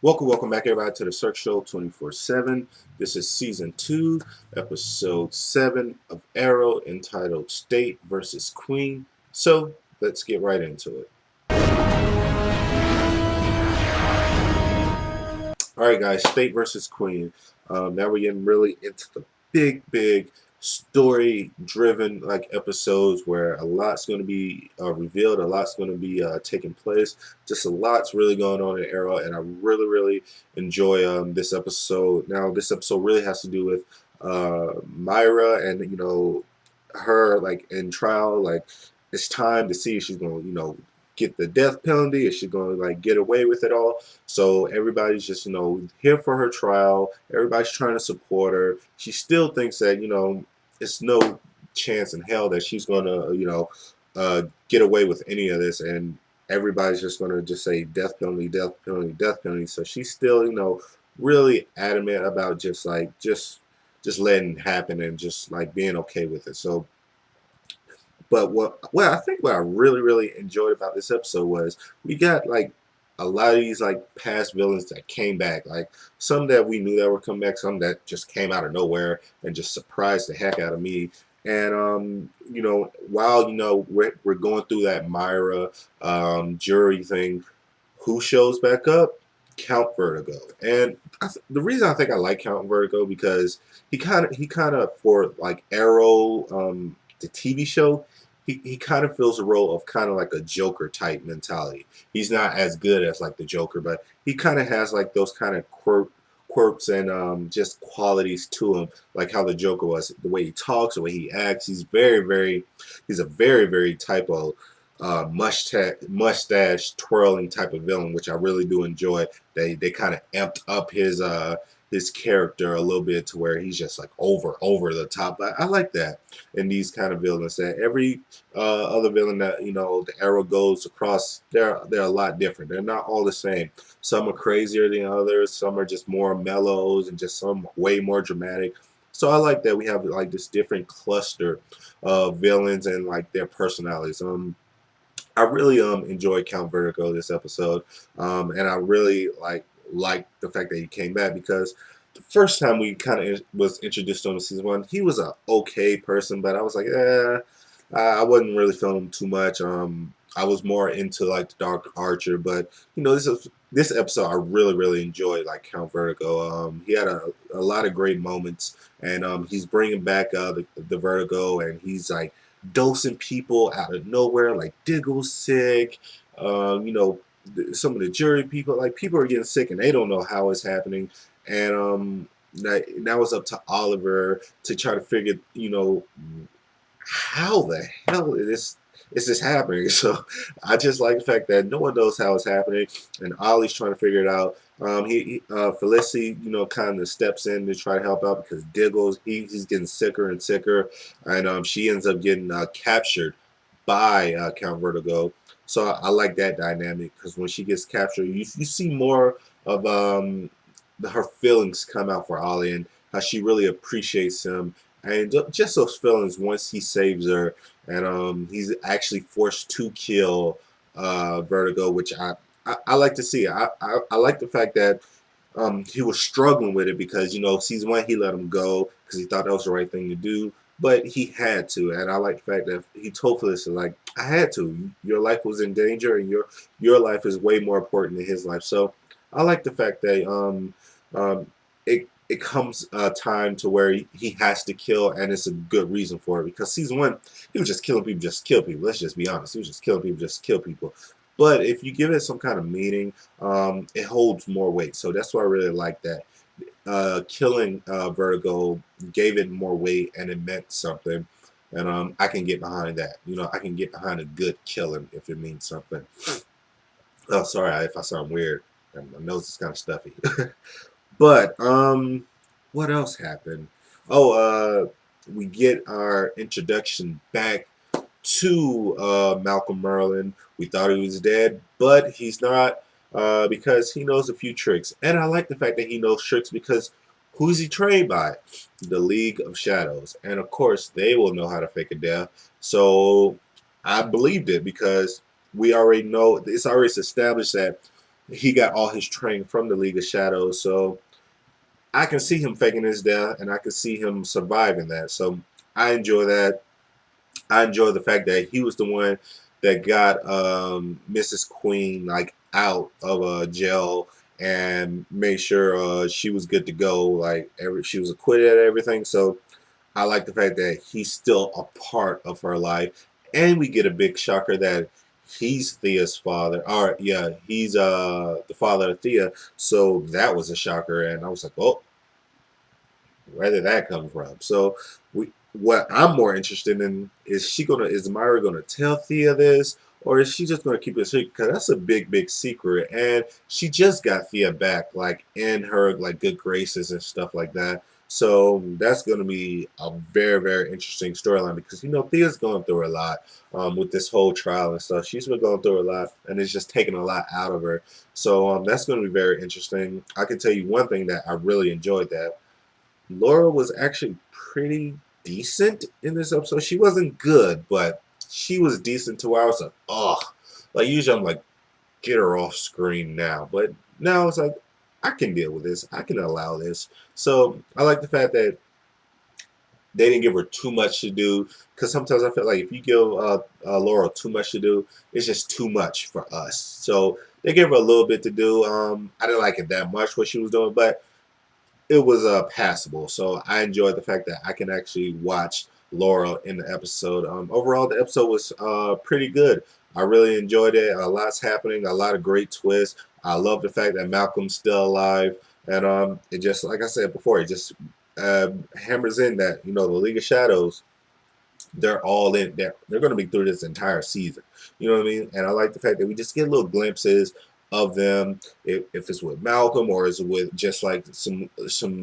Welcome back, everybody, to the Cirque Show 24/7. This is season 2, episode 7 of Arrow, entitled State versus Queen. So let's get right into it. All right, guys, State versus Queen. Now we're getting really into the big story-driven episodes where a lot's going to be revealed, a lot's going to be taking place. Just a lot's really going on in Arrow, and I really enjoy this episode. Now, this episode really has to do with Myra and her in trial. It's time to see if she's going to get the death penalty. Is she going to get away with it all? So everybody's just here for her trial. Everybody's trying to support her. She still thinks that it's no chance in hell that she's going to get away with any of this, and everybody's just going to just say death penalty, death penalty, death penalty. So she's still really adamant about just letting it happen and just being okay with it. So. But what I think what I really enjoyed about this episode was we got a lot of these past villains that came back, some that we knew that were coming back, some that just came out of nowhere and just surprised the heck out of me. And while we're going through that Myra jury thing, who shows back up? Count Vertigo. And the reason I think I like Count Vertigo because he kind of for Arrow the TV show, he kind of fills a role of kind of like a Joker type mentality. He's not as good as the Joker, but he kind of has those kind of quirks and just qualities to him, like how the Joker was. The way he talks, the way he acts, he's a very type of mustache twirling type of villain, which I really do enjoy. They kind of amped up his character a little bit to where he's just over the top. I like that in these kind of villains. That every other villain that the Arrow goes across, they're a lot different. They're not all the same. Some are crazier than others. Some are just more mellows, and just some way more dramatic. So I like that we have this different cluster of villains and their personalities. I really enjoyed Count Vertigo this episode, and I really like the fact that he came back, because the first time we kind of was introduced to him in season 1, he was a okay person, but I was like, I wasn't really feeling him too much. I was more into the Dark Archer, but this episode I really enjoyed Count Vertigo. He had a lot of great moments, and he's bringing back the Vertigo, and he's dosing people out of nowhere, Diggle's sick, some of the jury people, people are getting sick and they don't know how it's happening, and now it's up to Oliver to try to figure, how the hell is this happening. So I just like the fact that no one knows how it's happening, and Ollie's trying to figure it out. Felicity, kind of steps in to try to help out because Diggles, he's getting sicker and sicker, and she ends up getting captured by Count Vertigo. So I like that dynamic, because when she gets captured, you see more of her feelings come out for Ollie, and how she really appreciates him, and just those feelings once he saves her, and he's actually forced to kill Vertigo, which I like to see. I like the fact that he was struggling with it, because season 1 he let him go because he thought that was the right thing to do. But he had to, and I like the fact that he told Felicity, I had to. Your life was in danger, and your life is way more important than his life. So I like the fact that it comes time to where he has to kill, and it's a good reason for it. Because season 1, he was just killing people, just kill people. Let's just be honest. He was just killing people, just kill people. But if you give it some kind of meaning, it holds more weight. So that's why I really like that. Killing Vertigo gave it more weight, and it meant something, and I can get behind that. I can get behind a good killing if it means something. Oh, sorry if I sound weird. My nose is kind of stuffy. But what else happened? Oh, we get our introduction back to Malcolm Merlyn. We thought he was dead, but he's not. Because he knows a few tricks. And I like the fact that he knows tricks, because who's he trained by? The League of Shadows. And of course, they will know how to fake a death. So I believed it, because we already know, it's already established that he got all his training from the League of Shadows. So I can see him faking his death, and I can see him surviving that. So I enjoy that. I enjoy the fact that he was the one that got Mrs. Queen like out of jail and made sure she was good to go. Like she was acquitted at everything. So I like the fact that he's still a part of her life, and we get a big shocker that he's Thea's father. Or yeah, he's the father of Thea. So that was a shocker, and I was like, oh, where did that come from? So what I'm more interested in is Myra gonna tell Thea this, or is she just gonna keep it a secret? Because that's a big secret, and she just got Thea back, like in her like good graces and stuff like that. So that's gonna be a very interesting storyline because Thea's going through a lot with this whole trial and stuff. She's been going through a lot, and it's just taking a lot out of her. So that's gonna be very interesting. I can tell you one thing that I really enjoyed that. Laura was actually pretty decent in this episode. She wasn't good, but she was decent to where I was like, oh, like usually I'm like, get her off screen now. But now it's like, I can deal with this. I can allow this. So I like the fact that they didn't give her too much to do, because sometimes I feel like if you give Laura too much to do, it's just too much for us. So they gave her a little bit to do. I didn't like it that much what she was doing, but it was passable. So I enjoyed the fact that I can actually watch Laura in the episode. Overall, the episode was pretty good. I really enjoyed it. A lot's happening, a lot of great twists. I love the fact that Malcolm's still alive, and it just, like I said before, it just hammers in that the League of Shadows, they're all in there. They're going to be through this entire season. You know what I mean? And I like the fact that we just get little glimpses of them. If it's with Malcolm or is it with just like some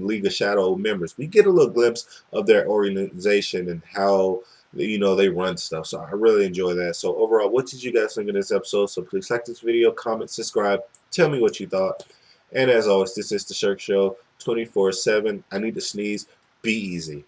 League of Shadow members, we get a little glimpse of their organization and how they run stuff. So I really enjoy that. So overall, what did you guys think of this episode? So please like this video, comment, subscribe, tell me what you thought. And as always, this is the Shirk Show 24/7. I need to sneeze. Be easy.